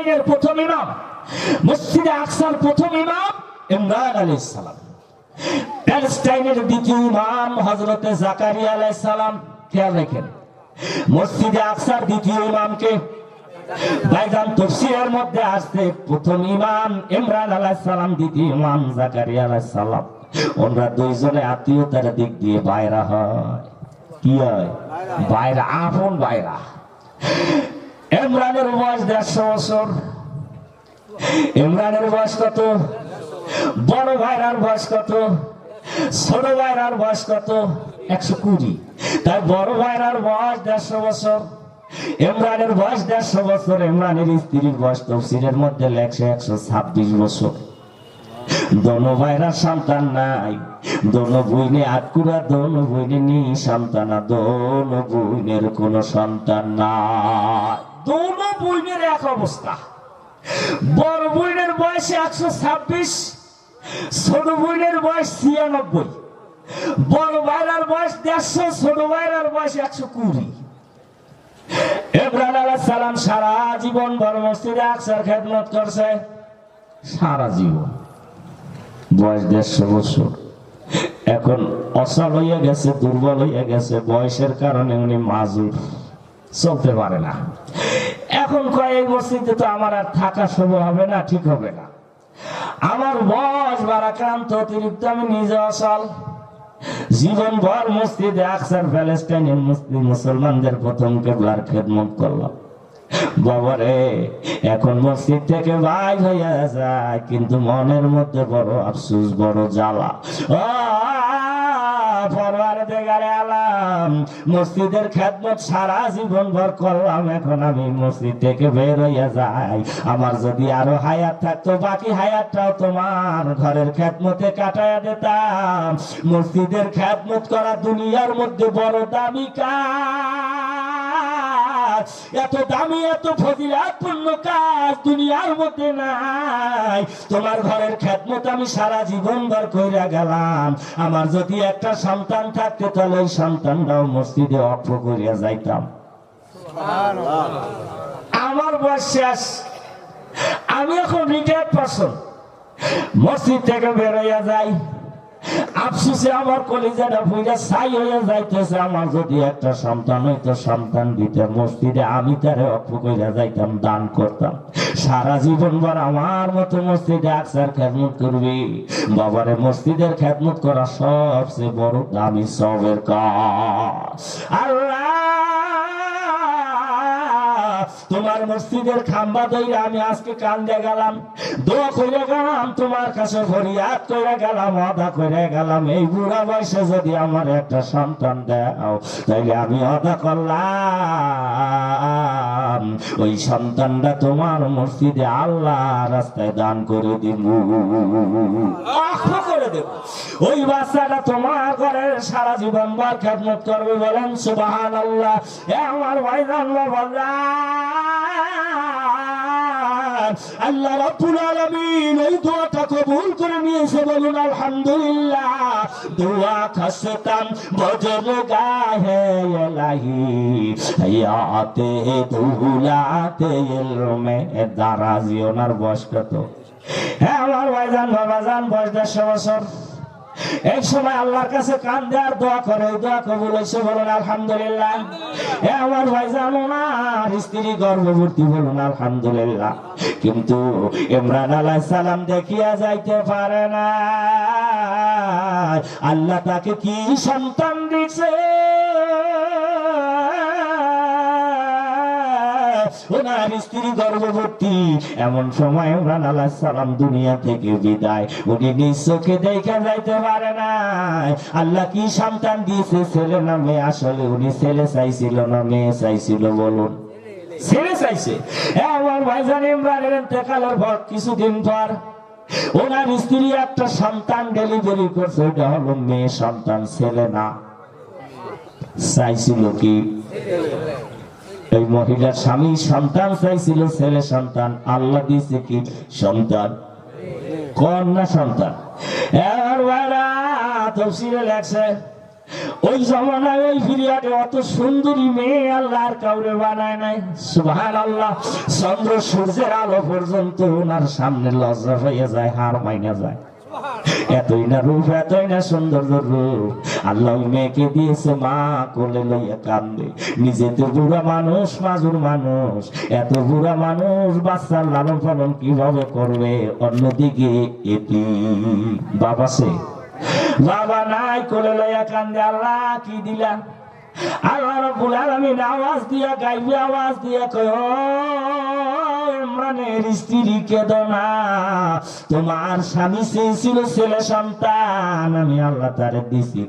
প্যালেস্টাইনের প্রথম ইমাম, মসজিদে আকসার প্রথম ইমাম ইমরান আলাইহিস সালাম। প্যালেস্টাইনের দ্বিতীয় ইমাম হযরতে জাকারিয়া আলাইহিস সালাম। খেয়াল রাখেন, মসজিদে আকসার দ্বিতীয় ইমামকে ভাইজান তাফসীরের মধ্যে আসছে প্রথম ইমাম ইমরান আলাইহিস সালাম, দ্বিতীয় ইমাম জাকারিয়া আলাইহিস সালাম। ওনারা দুইজনে আত্মীয়তার দিক দিয়ে বাইরা হয়। কি হয়? বাইরা, আপন বাইরা। ইমরানের বয়স 150 বছর। ইমরানের বয়স কত? বড় ভাইরার বয়স কত? ছোট ভাইরার বয়স কত? 120। তাই বড় ভাইরার বয়স 150 বছর, ইমরানের বয়স 150 বছর। ইমরানের স্ত্রীর বয়স তাফসীরের মধ্যে লেখছে 126 বছর। দোনো ভাইরা সন্তান নাই, দোনো বইনে আটকুরা, দোনো বইনে নি সন্তান, দোনো বইনের কোন সন্তান নাই। দোনো বইনের এক অবস্থা। বড় বইনের বয়স 126, ছোট বইনের বয়স 96। বড় ভাইরার বয়স 150, ছোট ভাইরার বয়স 120। ইমরান আলাইহিস সালাম সারা জীবন বড় মসজিদে আকসার খেদমত করছে, সারা জীবন। বয়স 150 বছর। এখন অসল হইয়া গেছে, দুর্বল হইয়া গেছে, বয়সের কারণে উনি মাজুর, চলতে পারে না। এখন কয় এই মসজিদে তো আমার আর থাকা শুভ হবে না, ঠিক হবে না। আমার বয়স বারাক্রান্ত অতিরিক্ত, আমি নিজে অসল। জীবন ভর মসজিদে আকসার প্যালেস্টাইনের মুসলিম মুসলমানদের প্রথম কিবলার খেদমত করলাম। বাবারে, এখন মসজিদ থেকে বাইর হইয়া যায়, কিন্তু মনের মধ্যে বড় আফসোস, বড় জ্বালা। মসজিদের খেদমত সারা জীবন ভর করলাম, এখন আমি মসজিদ থেকে বের হইয়া যাই। আমার যদি আরো হায়াত থাকতো, বাকি হায়াতটাও তোমার ঘরের খেদমতে কাটাইয়া দিতাম। মসজিদের খেদমত করা দুনিয়ার মধ্যে বড় দামি কাজ। এত দামি, এত ফজিলাতপূর্ণ কাজ দুনিয়ার মধ্যে নাই। তোমার ঘরের খেদমত আমি সারা জীবন ভর কইরা গেলাম। আমার যদি একটা সন্তান থাকতে, তাহলে ওই সন্তানটাও মসজিদে অক্ষ করিয়া যাইতাম। আমার বয়স শেষ, আমি এখন রিটায়ার্ড পারসন। মসজিদ থেকে বের হইয়া যাই, আফসোসে আমার কলিজাটা পুইরা ছাই হইয়া যাইতেছে। আমার যদি একটা সন্তান হইতো, সন্তান দিতে মসজিদে আমি তারে অক্ষ কইরা যাইতাম, দান করতাম। সারা জীবন ভর আমার মতো মসজিদে আকসার খেদমত করবি। বাবারে, মসজিদের খেদমত করা সবচেয়ে বড় দামি সবের কাজ। আল্লাহ, তোমার মসজিদের খাম্বা ধইরা আমি আজকে কান্দে গেলাম, দোয়া কইরা গেলাম, তোমার কাছে ফরিয়াদ কইরা গেলাম, আদা কইরা গেলাম, এই বুড়া বয়সে যদি আমার একটা সন্তান দাও, তাইলে আমি আদা করলাম। ওই সন্তানটা তোমার মসজিদে আল্লাহ রাস্তায় দান করে দিব, করে দেব। ওই বাচ্চাটা তোমার ঘরে সারা জীবন ভর খেদমত করবে। বলেন সুবহানাল্লাহ। আমার ভাইজান, আল্লাহ রাব্বুল আলামিন এই দোয়াটা কবুল করে নিয়েছে। বলুন আলহামদুলিল্লাহ। দোয়া খাসতাম বজর গাহে ইলাহি, হায়াতে দুলাতে ইলমে দারাজি। ওনার বয়স কত? হ্যাঁ আমার ভাইজান, বাবাজান, বয়স 150 বছর। এই সময় আল্লাহর কাছে কান্দে আর দোয়া করে, ওই দোয়া কবুল হয়েছে। বলুন আলহামদুলিল্লাহ। আমার ভাইজান, ওনার স্ত্রী গর্ভবতী। বলুন আলহামদুলিল্লাহ। কিন্তু ইমরান আলাইহিস সালাম দেখিয়া যাইতে পারে না। আল্লাহ তাকে কি সন্তান দিছে, ওনার স্ত্রী গর্ভবতী। এমন সময় ইমরান আলাইহিস সালাম দুনিয়া থেকে বিদায়, উনি নিজ চোখে দেখা যাইতে পারে না। আল্লাহ কি সন্তান দিয়েছে, ছেলে না মেয়ে? আসলে উনি ছেলে চাইছিল না মেয়ে চাইছিল? বলুন, ছেলে চাইছে। আমার ভাইজান ইমরানের ইন্তেকালের পর কিছুদিন পর ওনার স্ত্রী একটা সন্তান ডেলিভারি করছে। ওটা হলো মেয়ে সন্তান, ছেলে না। চাইছিল কি? এই মহিলার স্বামী সন্তান চাইছিল, ছেলে সন্তান। আল্লাহ দিয়েছে কি সন্তান? কন্যা সন্তান। তাফসীরে লেখছে ওই জমানায় ওই পিরিয়ডে অত সুন্দরী মেয়ে আল্লাহর কাউরে বানায় নাই। সুবহানাল্লাহ। চন্দ্র সূর্যের আলো পর্যন্ত ওনার সামনে লজ্জা হয়ে যায়, হার মাইনা যায়। এতই না রূপ, এতই না সৌন্দর্য রূপ। আল্লাহ ওই মেয়েকে দিয়েছে, মা কোলে লইয়া কান্দে। নিজে তো বুড়া মানুষ, মাজুর মানুষ, এত বুড়া মানুষ বাচ্চার লালন পালন কিভাবে করবে? অন্যদিকে এটি বাবা সে বাবা নাই, কোলে লইয়া কান্দে। আল্লাহ কি দিলা? আল্লাহ রাব্বুল আলামিন আওয়াজ দিয়া গাইবে, আওয়াজ দিয়া কয়, ও ইমরানের স্ত্রী কেঁদো না, তোমার স্বামী চেয়েছিল ছেলে সন্তান, আমি আল্লাহ তারে দিছি।